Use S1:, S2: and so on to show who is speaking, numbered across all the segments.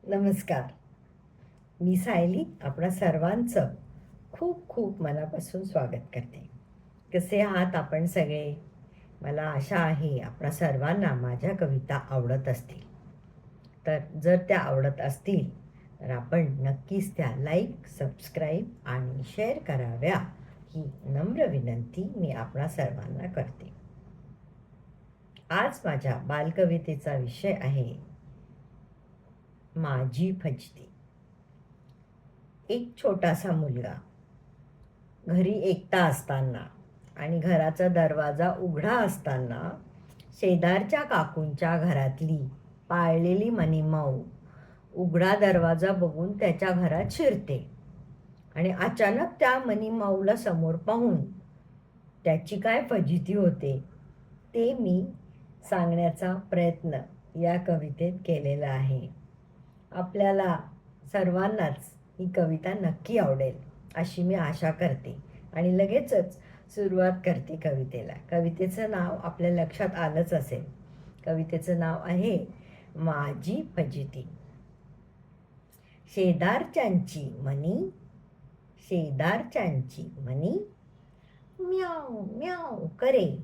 S1: नमस्कार. मी सायली आपणा सर्वांचं खूप खूप मनापासून स्वागत करते. कसे आहात आपण सगळे? मला आशा आहे आपणा सर्वांना माझ्या कविता आवडत असतील. तर जर त्या आवडत असतील तर आपण नक्कीच त्या लाईक, सबस्क्राईब आणि शेअर कराव्या ही नम्र विनंती मी आपणा सर्वांना करते. आज माझ्या बालकवितेचा विषय आहे माझी फजिती. एक छोटासा मुलगा घरी एकटा असताना आणि घराचा दरवाजा उघडा असताना शेजारच्या काकूंच्या घरातली पाळलेली मनीमाऊ उघडा दरवाजा बघून त्याच्या घरात शिरते आणि अचानक त्या मनीमाऊला समोर पाहून त्याची काय फजिती होते ते मी सांगण्याचा प्रयत्न या कवितेत केलेला आहे. आपल्याला सर्वांनाच ही कविता नक्की आवडेल अशी मी आशा करते आणि लगेचच सुरुवात करते कवितेला. कवितेचं नाव आपल्या लक्षात आलंच असेल. कवितेचं नाव आहे माझी फजिती. शेजारच्यांची मनी म्याव म्याव करे,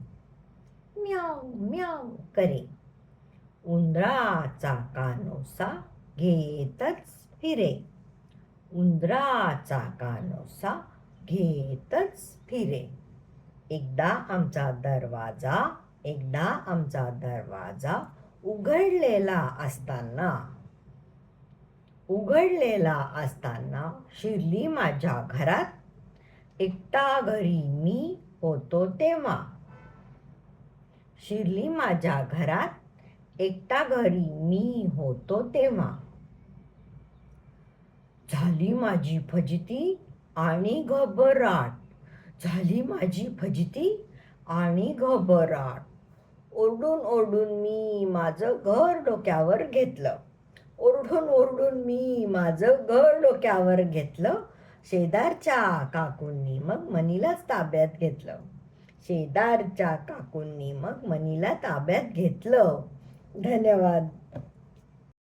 S1: म्याव म्याव करे. उंदराचा कानोसा घेतच फिरे, उंदराचा कानोसा घेतच फिरे. एकदा आमचा दरवाजा उघडलेला असताना शिरली माझ्या घरात एकटा घरी मी होतो तेव्हा. शिरली माझ्या घरात एकटा घरी मी होतो तेव्हा. झाली माझी फजिती आणि घबराट. ओरडून ओरडून मी माझं घर डोक्यावर घेतलं. शेजारच्या काकूंनी मग मनीला ताब्यात घेतलं. धन्यवाद.